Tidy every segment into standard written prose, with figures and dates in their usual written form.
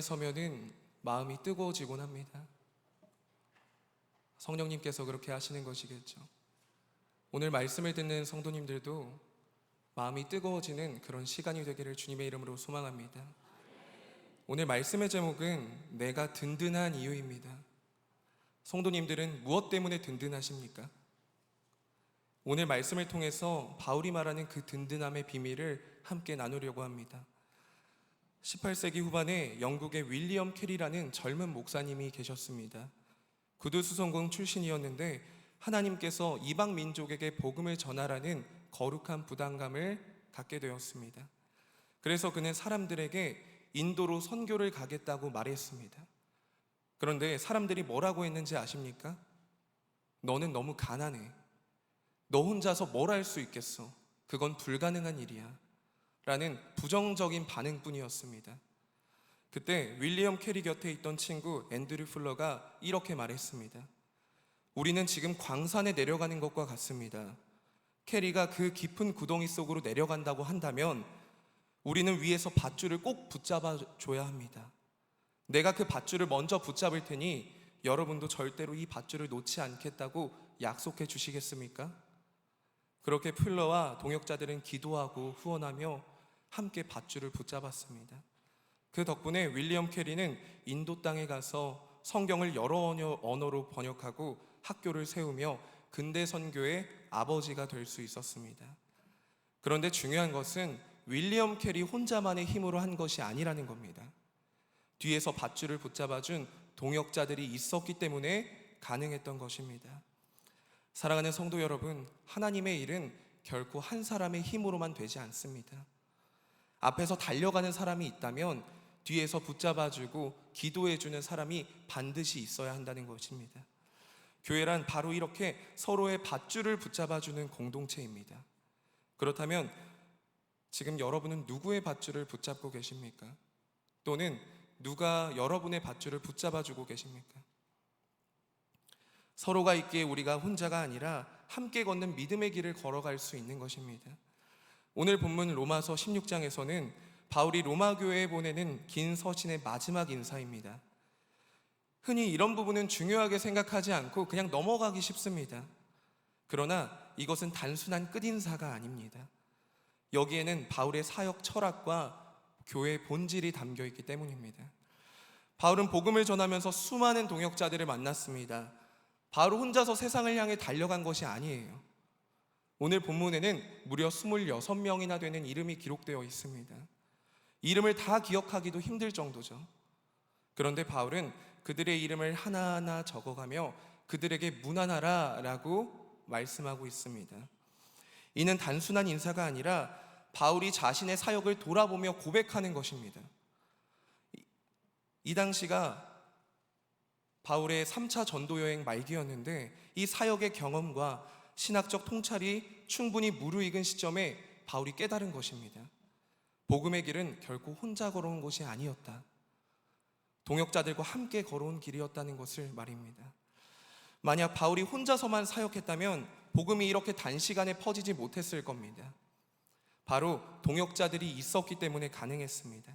서면은 마음이 뜨거워지곤 합니다. 성령님께서 그렇게 하시는 것이겠죠. 오늘 말씀을 듣는 성도님들도 마음이 뜨거워지는 그런 시간이 되기를 주님의 이름으로 소망합니다. 오늘 말씀의 제목은 내가 든든한 이유입니다. 성도님들은 무엇 때문에 든든하십니까? 오늘 말씀을 통해서 바울이 말하는 그 든든함의 비밀을 함께 나누려고 합니다. 18세기 후반에 영국의 윌리엄 캐리라는 젊은 목사님이 계셨습니다. 구두수성공 출신이었는데 하나님께서 이방 민족에게 복음을 전하라는 거룩한 부담감을 갖게 되었습니다. 그래서 그는 사람들에게 인도로 선교를 가겠다고 말했습니다. 그런데 사람들이 뭐라고 했는지 아십니까? 너는 너무 가난해. 너 혼자서 뭘 할 수 있겠어? 그건 불가능한 일이야. 라는 부정적인 반응뿐이었습니다. 그때 윌리엄 캐리 곁에 있던 친구 앤드류 풀러가 이렇게 말했습니다. 우리는 지금 광산에 내려가는 것과 같습니다. 캐리가 그 깊은 구덩이 속으로 내려간다고 한다면 우리는 위에서 밧줄을 꼭 붙잡아 줘야 합니다. 내가 그 밧줄을 먼저 붙잡을 테니 여러분도 절대로 이 밧줄을 놓지 않겠다고 약속해 주시겠습니까? 그렇게 풀러와 동역자들은 기도하고 후원하며 함께 밧줄을 붙잡았습니다. 그 덕분에 윌리엄 캐리는 인도 땅에 가서 성경을 여러 언어로 번역하고 학교를 세우며 근대 선교의 아버지가 될 수 있었습니다. 그런데 중요한 것은 윌리엄 캐리 혼자만의 힘으로 한 것이 아니라는 겁니다. 뒤에서 밧줄을 붙잡아준 동역자들이 있었기 때문에 가능했던 것입니다. 사랑하는 성도 여러분, 하나님의 일은 결코 한 사람의 힘으로만 되지 않습니다. 앞에서 달려가는 사람이 있다면 뒤에서 붙잡아주고 기도해주는 사람이 반드시 있어야 한다는 것입니다. 교회란 바로 이렇게 서로의 밧줄을 붙잡아주는 공동체입니다. 그렇다면 지금 여러분은 누구의 밧줄을 붙잡고 계십니까? 또는 누가 여러분의 밧줄을 붙잡아주고 계십니까? 서로가 있기에 우리가 혼자가 아니라 함께 걷는 믿음의 길을 걸어갈 수 있는 것입니다. 오늘 본문 로마서 16장에서는 바울이 로마 교회에 보내는 긴 서신의 마지막 인사입니다. 흔히 이런 부분은 중요하게 생각하지 않고 그냥 넘어가기 쉽습니다. 그러나 이것은 단순한 끝인사가 아닙니다. 여기에는 바울의 사역 철학과 교회의 본질이 담겨 있기 때문입니다. 바울은 복음을 전하면서 수많은 동역자들을 만났습니다. 바로 혼자서 세상을 향해 달려간 것이 아니에요. 오늘 본문에는 무려 26명이나 되는 이름이 기록되어 있습니다. 이름을 다 기억하기도 힘들 정도죠. 그런데 바울은 그들의 이름을 하나하나 적어가며 그들에게 문안하라 라고 말씀하고 있습니다. 이는 단순한 인사가 아니라 바울이 자신의 사역을 돌아보며 고백하는 것입니다. 이 당시가 바울의 3차 전도 여행 말기였는데 이 사역의 경험과 신학적 통찰이 충분히 무르익은 시점에 바울이 깨달은 것입니다. 복음의 길은 결코 혼자 걸어온 것이 아니었다. 동역자들과 함께 걸어온 길이었다는 것을 말입니다. 만약 바울이 혼자서만 사역했다면 복음이 이렇게 단시간에 퍼지지 못했을 겁니다. 바로 동역자들이 있었기 때문에 가능했습니다.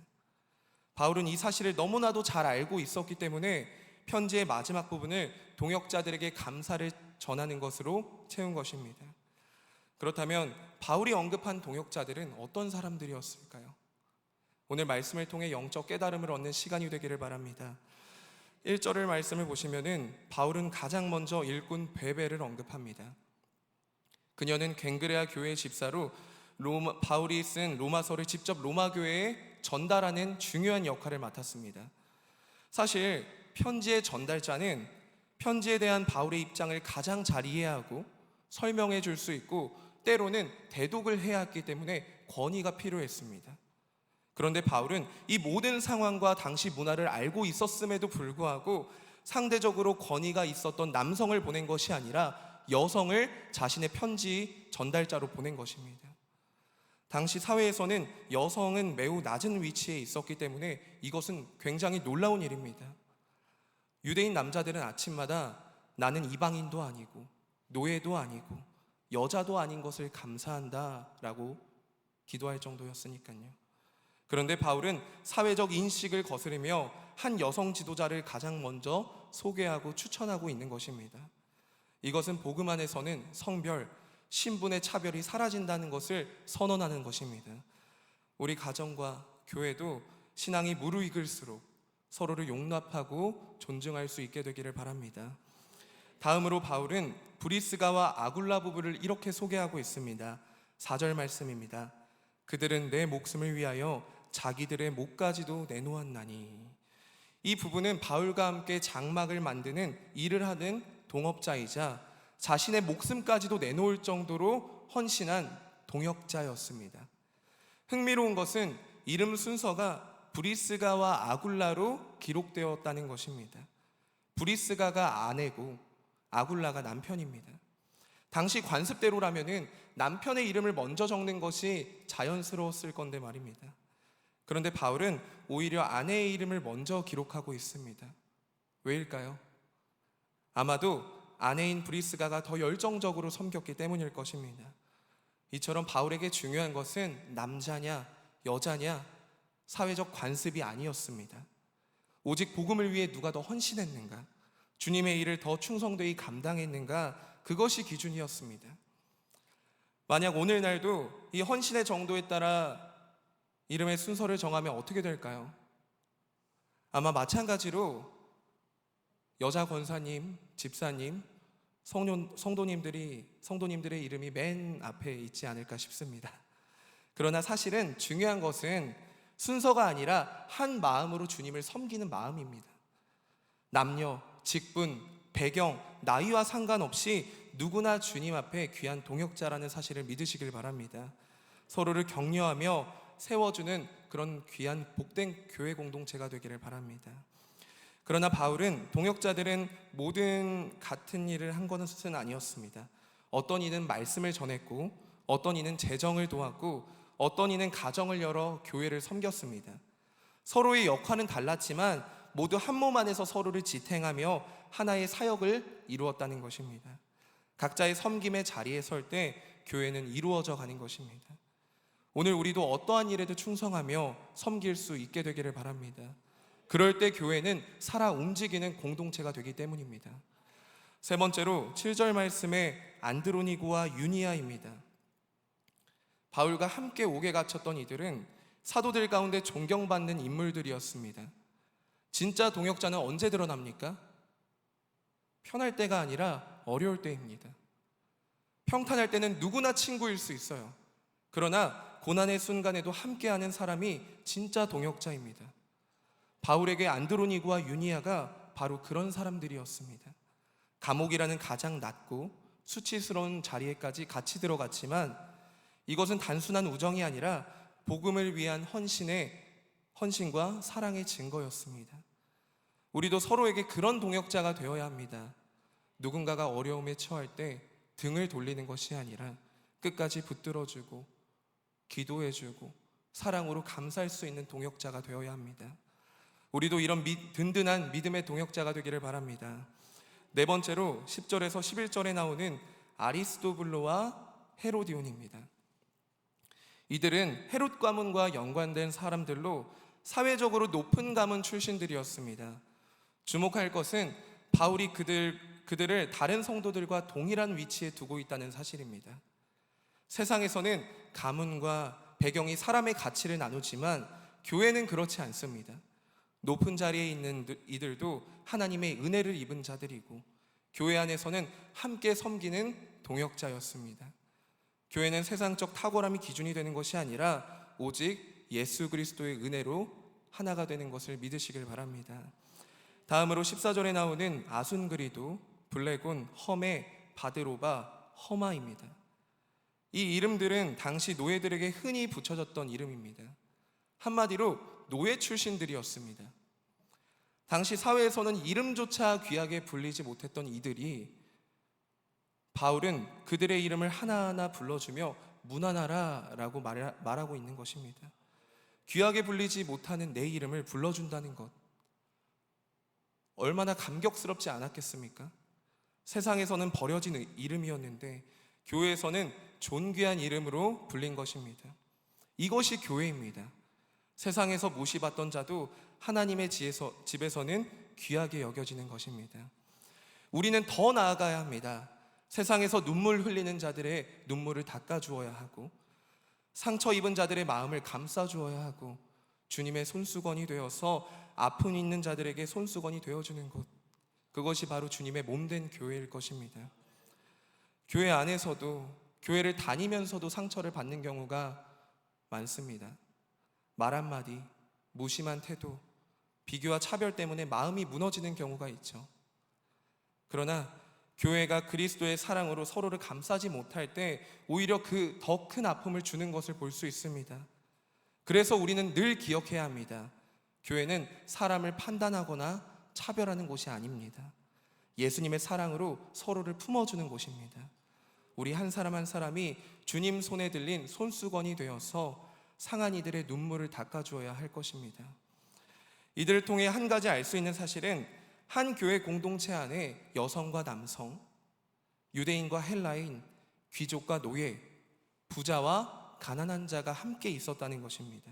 바울은 이 사실을 너무나도 잘 알고 있었기 때문에 편지의 마지막 부분을 동역자들에게 감사를 전하는 것으로 채운 것입니다. 그렇다면 바울이 언급한 동역자들은 어떤 사람들이었을까요? 오늘 말씀을 통해 영적 깨달음을 얻는 시간이 되기를 바랍니다. 1절의 말씀을 보시면은 바울은 가장 먼저 일꾼 베베를 언급합니다. 그녀는 갱그레아 교회의 집사로 바울이 쓴 로마서를 직접 로마 교회에 전달하는 중요한 역할을 맡았습니다. 사실 편지의 전달자는 편지에 대한 바울의 입장을 가장 잘 이해하고 설명해 줄 수 있고 때로는 대독을 해야 했기 때문에 권위가 필요했습니다. 그런데 바울은 이 모든 상황과 당시 문화를 알고 있었음에도 불구하고 상대적으로 권위가 있었던 남성을 보낸 것이 아니라 여성을 자신의 편지 전달자로 보낸 것입니다. 당시 사회에서는 여성은 매우 낮은 위치에 있었기 때문에 이것은 굉장히 놀라운 일입니다. 유대인 남자들은 아침마다 나는 이방인도 아니고 노예도 아니고 여자도 아닌 것을 감사한다 라고 기도할 정도였으니까요. 그런데 바울은 사회적 인식을 거스르며 한 여성 지도자를 가장 먼저 소개하고 추천하고 있는 것입니다. 이것은 복음 안에서는 성별, 신분의 차별이 사라진다는 것을 선언하는 것입니다. 우리 가정과 교회도 신앙이 무르익을수록 서로를 용납하고 존중할 수 있게 되기를 바랍니다. 다음으로 바울은 브리스가와 아굴라 부부를 이렇게 소개하고 있습니다. 4절 말씀입니다. 그들은 내 목숨을 위하여 자기들의 목까지도 내놓았나니. 이 부부는 바울과 함께 장막을 만드는 일을 하는 동업자이자 자신의 목숨까지도 내놓을 정도로 헌신한 동역자였습니다. 흥미로운 것은 이름 순서가 브리스가와 아굴라로 기록되었다는 것입니다. 브리스가가 아내고 아굴라가 남편입니다. 당시 관습대로라면은 남편의 이름을 먼저 적는 것이 자연스러웠을 건데 말입니다. 그런데 바울은 오히려 아내의 이름을 먼저 기록하고 있습니다. 왜일까요? 아마도 아내인 브리스가가 더 열정적으로 섬겼기 때문일 것입니다. 이처럼 바울에게 중요한 것은 남자냐 여자냐 사회적 관습이 아니었습니다. 오직 복음을 위해 누가 더 헌신했는가, 주님의 일을 더 충성되이 감당했는가, 그것이 기준이었습니다. 만약 오늘날도 이 헌신의 정도에 따라 이름의 순서를 정하면 어떻게 될까요? 아마 마찬가지로 여자 권사님, 집사님, 성도님들의 이름이 맨 앞에 있지 않을까 싶습니다. 그러나 사실은 중요한 것은 순서가 아니라 한 마음으로 주님을 섬기는 마음입니다. 남녀, 직분, 배경, 나이와 상관없이 누구나 주님 앞에 귀한 동역자라는 사실을 믿으시길 바랍니다. 서로를 격려하며 세워주는 그런 귀한 복된 교회 공동체가 되기를 바랍니다. 그러나 바울은 동역자들은 모든 같은 일을 한 것은 아니었습니다. 어떤 이는 말씀을 전했고, 어떤 이는 재정을 도왔고, 어떤 이는 가정을 열어 교회를 섬겼습니다. 서로의 역할은 달랐지만 모두 한 몸 안에서 서로를 지탱하며 하나의 사역을 이루었다는 것입니다. 각자의 섬김의 자리에 설 때 교회는 이루어져 가는 것입니다. 오늘 우리도 어떠한 일에도 충성하며 섬길 수 있게 되기를 바랍니다. 그럴 때 교회는 살아 움직이는 공동체가 되기 때문입니다. 세 번째로 7절 말씀에 안드로니고와 유니아입니다. 바울과 함께 옥에 갇혔던 이들은 사도들 가운데 존경받는 인물들이었습니다. 진짜 동역자는 언제 드러납니까? 편할 때가 아니라 어려울 때입니다. 평탄할 때는 누구나 친구일 수 있어요. 그러나 고난의 순간에도 함께하는 사람이 진짜 동역자입니다. 바울에게 안드로니고와 유니아가 바로 그런 사람들이었습니다. 감옥이라는 가장 낮고 수치스러운 자리에까지 같이 들어갔지만 이것은 단순한 우정이 아니라 복음을 위한 헌신과 사랑의 증거였습니다. 우리도 서로에게 그런 동역자가 되어야 합니다. 누군가가 어려움에 처할 때 등을 돌리는 것이 아니라 끝까지 붙들어주고 기도해주고 사랑으로 감싸할 수 있는 동역자가 되어야 합니다. 우리도 이런 든든한 믿음의 동역자가 되기를 바랍니다. 네 번째로 10절에서 11절에 나오는 아리스도블로와 헤로디온입니다. 이들은 헤롯 가문과 연관된 사람들로 사회적으로 높은 가문 출신들이었습니다. 주목할 것은 바울이 그들을 다른 성도들과 동일한 위치에 두고 있다는 사실입니다. 세상에서는 가문과 배경이 사람의 가치를 나누지만 교회는 그렇지 않습니다. 높은 자리에 있는 이들도 하나님의 은혜를 입은 자들이고 교회 안에서는 함께 섬기는 동역자였습니다. 교회는 세상적 탁월함이 기준이 되는 것이 아니라 오직 예수 그리스도의 은혜로 하나가 되는 것을 믿으시길 바랍니다. 다음으로 14절에 나오는 아순그리도, 블레곤, 험에, 바드로바, 허마입니다. 이 이름들은 당시 노예들에게 흔히 붙여졌던 이름입니다. 한마디로 노예 출신들이었습니다. 당시 사회에서는 이름조차 귀하게 불리지 못했던 이들이 바울은 그들의 이름을 하나하나 불러주며 문안하라라고 말하고 있는 것입니다. 귀하게 불리지 못하는 내 이름을 불러준다는 것, 얼마나 감격스럽지 않았겠습니까? 세상에서는 버려진 이름이었는데 교회에서는 존귀한 이름으로 불린 것입니다. 이것이 교회입니다. 세상에서 무시받던 자도 하나님의 집에서는 귀하게 여겨지는 것입니다. 우리는 더 나아가야 합니다. 세상에서 눈물 흘리는 자들의 눈물을 닦아주어야 하고, 상처 입은 자들의 마음을 감싸주어야 하고, 주님의 손수건이 되어서 아픔 있는 자들에게 손수건이 되어주는 것, 그것이 바로 주님의 몸된 교회일 것입니다. 교회 안에서도, 교회를 다니면서도 상처를 받는 경우가 많습니다. 말 한마디, 무심한 태도, 비교와 차별 때문에 마음이 무너지는 경우가 있죠. 그러나 교회가 그리스도의 사랑으로 서로를 감싸지 못할 때 오히려 그 더 큰 아픔을 주는 것을 볼 수 있습니다. 그래서 우리는 늘 기억해야 합니다. 교회는 사람을 판단하거나 차별하는 곳이 아닙니다. 예수님의 사랑으로 서로를 품어주는 곳입니다. 우리 한 사람 한 사람이 주님 손에 들린 손수건이 되어서 상한 이들의 눈물을 닦아주어야 할 것입니다. 이들을 통해 한 가지 알 수 있는 사실은 한 교회 공동체 안에 여성과 남성, 유대인과 헬라인, 귀족과 노예, 부자와 가난한 자가 함께 있었다는 것입니다.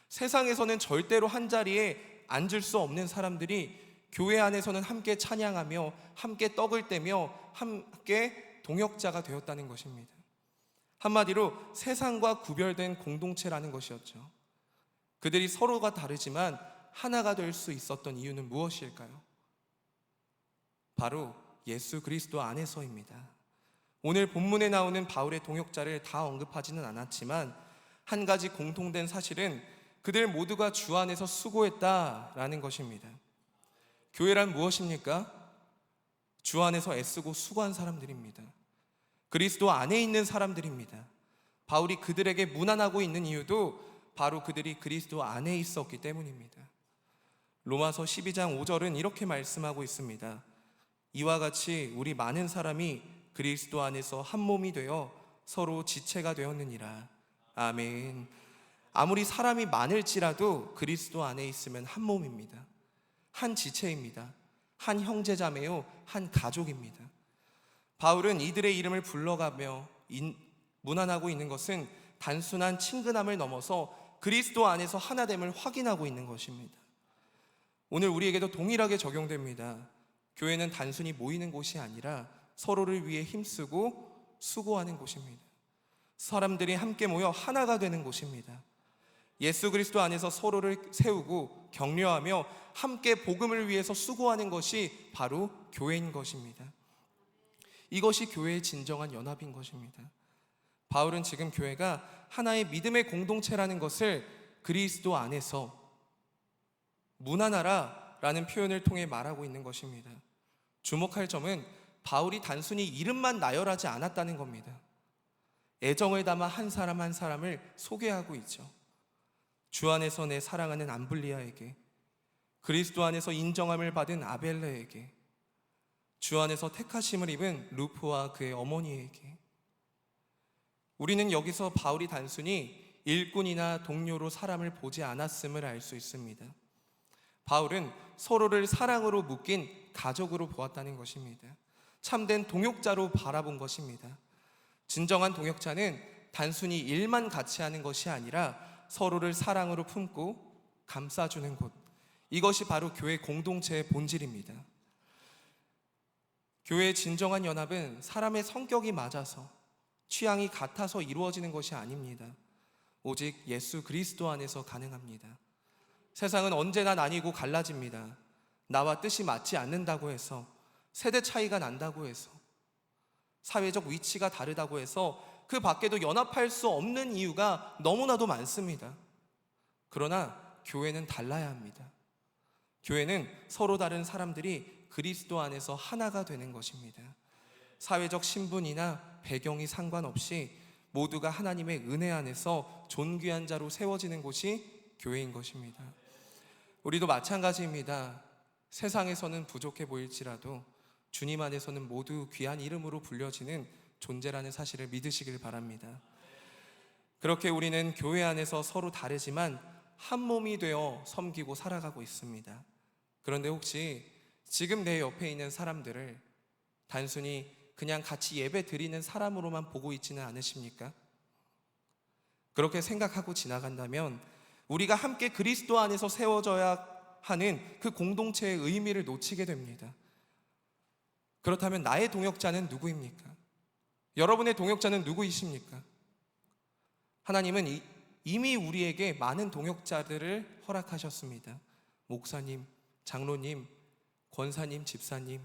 세상에서는 절대로 한 자리에 앉을 수 없는 사람들이 교회 안에서는 함께 찬양하며 함께 떡을 떼며 함께 동역자가 되었다는 것입니다. 한마디로 세상과 구별된 공동체라는 것이었죠. 그들이 서로가 다르지만 하나가 될 수 있었던 이유는 무엇일까요? 바로 예수 그리스도 안에서입니다. 오늘 본문에 나오는 바울의 동역자를 다 언급하지는 않았지만 한 가지 공통된 사실은 그들 모두가 주 안에서 수고했다라는 것입니다. 교회란 무엇입니까? 주 안에서 애쓰고 수고한 사람들입니다. 그리스도 안에 있는 사람들입니다. 바울이 그들에게 문안하고 있는 이유도 바로 그들이 그리스도 안에 있었기 때문입니다. 로마서 12장 5절은 이렇게 말씀하고 있습니다. 이와 같이 우리 많은 사람이 그리스도 안에서 한 몸이 되어 서로 지체가 되었느니라. 아멘. 아무리 사람이 많을지라도 그리스도 안에 있으면 한 몸입니다. 한 지체입니다. 한 형제자매요, 한 가족입니다. 바울은 이들의 이름을 불러가며 문안하고 있는 것은 단순한 친근함을 넘어서 그리스도 안에서 하나됨을 확인하고 있는 것입니다. 오늘 우리에게도 동일하게 적용됩니다. 교회는 단순히 모이는 곳이 아니라 서로를 위해 힘쓰고 수고하는 곳입니다. 사람들이 함께 모여 하나가 되는 곳입니다. 예수 그리스도 안에서 서로를 세우고 격려하며 함께 복음을 위해서 수고하는 것이 바로 교회인 것입니다. 이것이 교회의 진정한 연합인 것입니다. 바울은 지금 교회가 하나의 믿음의 공동체라는 것을 그리스도 안에서 문안하라 라는 표현을 통해 말하고 있는 것입니다. 주목할 점은 바울이 단순히 이름만 나열하지 않았다는 겁니다. 애정을 담아 한 사람 한 사람을 소개하고 있죠. 주 안에서 내 사랑하는 암블리아에게, 그리스도 안에서 인정함을 받은 아벨레에게, 주 안에서 택하심을 입은 루프와 그의 어머니에게. 우리는 여기서 바울이 단순히 일꾼이나 동료로 사람을 보지 않았음을 알 수 있습니다. 바울은 서로를 사랑으로 묶인 가족으로 보았다는 것입니다. 참된 동역자로 바라본 것입니다. 진정한 동역자는 단순히 일만 같이 하는 것이 아니라 서로를 사랑으로 품고 감싸주는 곳, 이것이 바로 교회 공동체의 본질입니다. 교회의 진정한 연합은 사람의 성격이 맞아서, 취향이 같아서 이루어지는 것이 아닙니다. 오직 예수 그리스도 안에서 가능합니다. 세상은 언제나 나뉘고 갈라집니다. 나와 뜻이 맞지 않는다고 해서, 세대 차이가 난다고 해서, 사회적 위치가 다르다고 해서 그 밖에도 연합할 수 없는 이유가 너무나도 많습니다. 그러나 교회는 달라야 합니다. 교회는 서로 다른 사람들이 그리스도 안에서 하나가 되는 것입니다. 사회적 신분이나 배경이 상관없이 모두가 하나님의 은혜 안에서 존귀한 자로 세워지는 곳이 교회인 것입니다. 우리도 마찬가지입니다. 세상에서는 부족해 보일지라도 주님 안에서는 모두 귀한 이름으로 불려지는 존재라는 사실을 믿으시길 바랍니다. 그렇게 우리는 교회 안에서 서로 다르지만 한 몸이 되어 섬기고 살아가고 있습니다. 그런데 혹시 지금 내 옆에 있는 사람들을 단순히 그냥 같이 예배 드리는 사람으로만 보고 있지는 않으십니까? 그렇게 생각하고 지나간다면 우리가 함께 그리스도 안에서 세워져야 하는 그 공동체의 의미를 놓치게 됩니다. 그렇다면 나의 동역자는 누구입니까? 여러분의 동역자는 누구이십니까? 하나님은 이미 우리에게 많은 동역자들을 허락하셨습니다. 목사님, 장로님, 권사님, 집사님,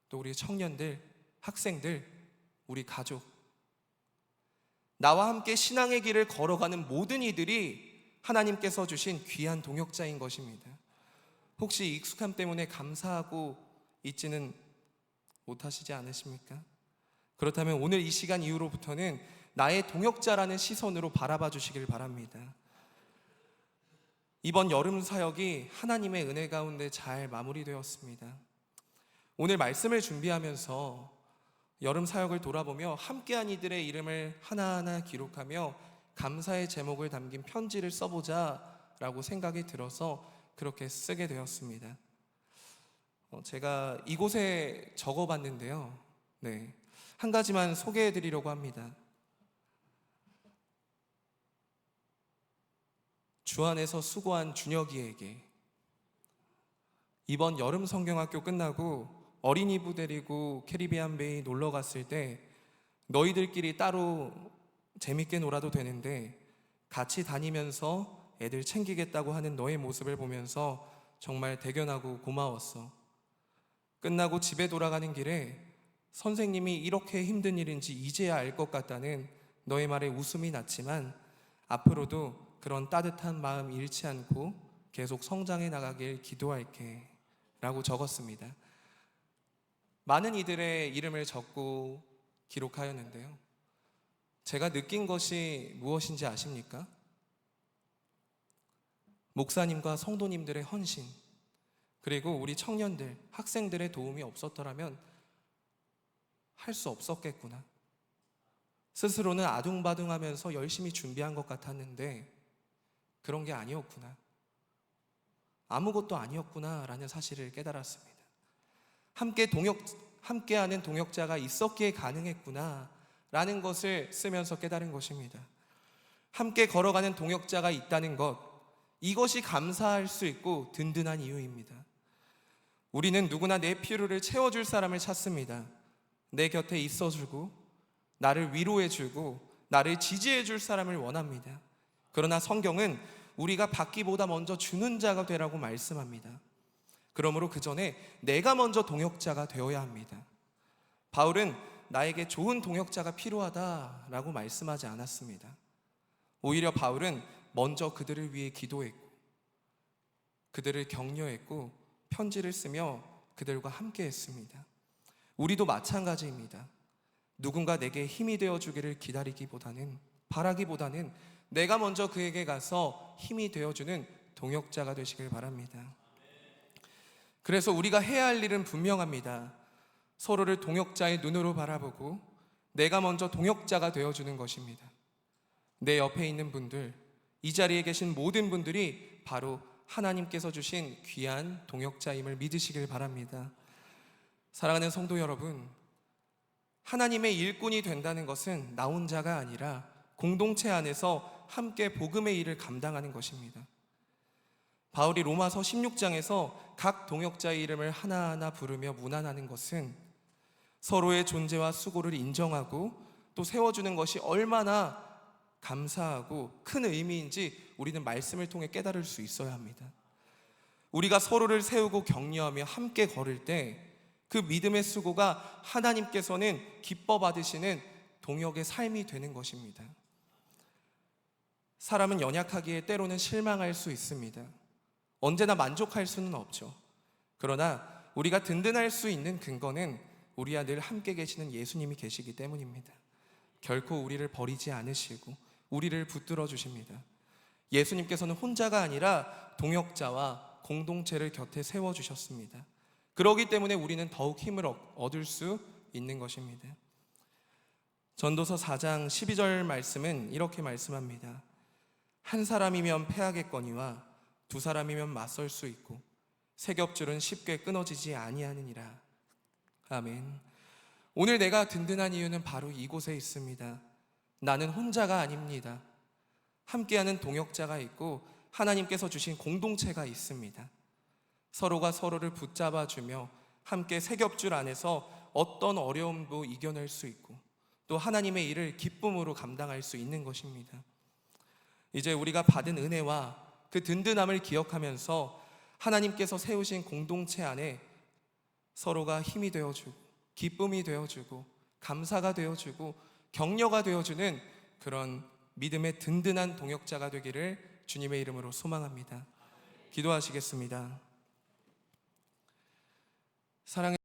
또 우리 청년들, 학생들, 우리 가족, 나와 함께 신앙의 길을 걸어가는 모든 이들이 하나님께서 주신 귀한 동역자인 것입니다. 혹시 익숙함 때문에 감사하고 있지는 못하시지 않으십니까? 그렇다면 오늘 이 시간 이후로부터는 나의 동역자라는 시선으로 바라봐 주시길 바랍니다. 이번 여름 사역이 하나님의 은혜 가운데 잘 마무리되었습니다. 오늘 말씀을 준비하면서 여름 사역을 돌아보며 함께한 이들의 이름을 하나하나 기록하며 감사의 제목을 담긴 편지를 써보자 라고 생각이 들어서 그렇게 쓰게 되었습니다. 제가 이곳에 적어봤는데요. 한 가지만 소개해 드리려고 합니다. 주 안에서 수고한 준혁이에게, 이번 여름 성경학교 끝나고 어린이부 데리고 캐리비안 베이 놀러 갔을 때 너희들끼리 따로 재밌게 놀아도 되는데 같이 다니면서 애들 챙기겠다고 하는 너의 모습을 보면서 정말 대견하고 고마웠어. 끝나고 집에 돌아가는 길에 선생님이 이렇게 힘든 일인지 이제야 알 것 같다는 너의 말에 웃음이 났지만 앞으로도 그런 따뜻한 마음 잃지 않고 계속 성장해 나가길 기도할게 라고 적었습니다. 많은 이들의 이름을 적고 기록하였는데요. 제가 느낀 것이 무엇인지 아십니까? 목사님과 성도님들의 헌신, 그리고 우리 청년들, 학생들의 도움이 없었더라면 할 수 없었겠구나. 스스로는 아둥바둥하면서 열심히 준비한 것 같았는데 그런 게 아니었구나. 아무것도 아니었구나 라는 사실을 깨달았습니다. 함께하는 동역자가 있었기에 가능했구나 라는 것을 쓰면서 깨달은 것입니다. 함께 걸어가는 동역자가 있다는 것, 이것이 감사할 수 있고 든든한 이유입니다. 우리는 누구나 내 필요를 채워줄 사람을 찾습니다. 내 곁에 있어주고 나를 위로해주고 나를 지지해줄 사람을 원합니다. 그러나 성경은 우리가 받기보다 먼저 주는 자가 되라고 말씀합니다. 그러므로 그 전에 내가 먼저 동역자가 되어야 합니다. 바울은 나에게 좋은 동역자가 필요하다라고 말씀하지 않았습니다. 오히려 바울은 먼저 그들을 위해 기도했고 그들을 격려했고 편지를 쓰며 그들과 함께 했습니다. 우리도 마찬가지입니다. 누군가 내게 힘이 되어주기를 바라기보다는 내가 먼저 그에게 가서 힘이 되어주는 동역자가 되시길 바랍니다. 그래서 우리가 해야 할 일은 분명합니다. 서로를 동역자의 눈으로 바라보고 내가 먼저 동역자가 되어주는 것입니다. 내 옆에 있는 분들, 이 자리에 계신 모든 분들이 바로 하나님께서 주신 귀한 동역자임을 믿으시길 바랍니다. 사랑하는 성도 여러분, 하나님의 일꾼이 된다는 것은 나 혼자가 아니라 공동체 안에서 함께 복음의 일을 감당하는 것입니다. 바울이 로마서 16장에서 각 동역자의 이름을 하나하나 부르며 문안하는 것은 서로의 존재와 수고를 인정하고 또 세워주는 것이 얼마나 감사하고 큰 의미인지 우리는 말씀을 통해 깨달을 수 있어야 합니다. 우리가 서로를 세우고 격려하며 함께 걸을 때 그 믿음의 수고가 하나님께서는 기뻐 받으시는 동역의 삶이 되는 것입니다. 사람은 연약하기에 때로는 실망할 수 있습니다. 언제나 만족할 수는 없죠. 그러나 우리가 든든할 수 있는 근거는 우리와 늘 함께 계시는 예수님이 계시기 때문입니다. 결코 우리를 버리지 않으시고 우리를 붙들어 주십니다. 예수님께서는 혼자가 아니라 동역자와 공동체를 곁에 세워주셨습니다. 그렇기 때문에 우리는 더욱 힘을 얻을 수 있는 것입니다. 전도서 4장 12절 말씀은 이렇게 말씀합니다. 한 사람이면 패하겠거니와 두 사람이면 맞설 수 있고 세 겹줄은 쉽게 끊어지지 아니하느니라. 아멘. 오늘 내가 든든한 이유는 바로 이곳에 있습니다. 나는 혼자가 아닙니다. 함께하는 동역자가 있고 하나님께서 주신 공동체가 있습니다. 서로가 서로를 붙잡아주며 함께 세겹줄 안에서 어떤 어려움도 이겨낼 수 있고 또 하나님의 일을 기쁨으로 감당할 수 있는 것입니다. 이제 우리가 받은 은혜와 그 든든함을 기억하면서 하나님께서 세우신 공동체 안에 서로가 힘이 되어주고 기쁨이 되어주고 감사가 되어주고 격려가 되어주는 그런 믿음의 든든한 동역자가 되기를 주님의 이름으로 소망합니다. 기도하시겠습니다. 사랑해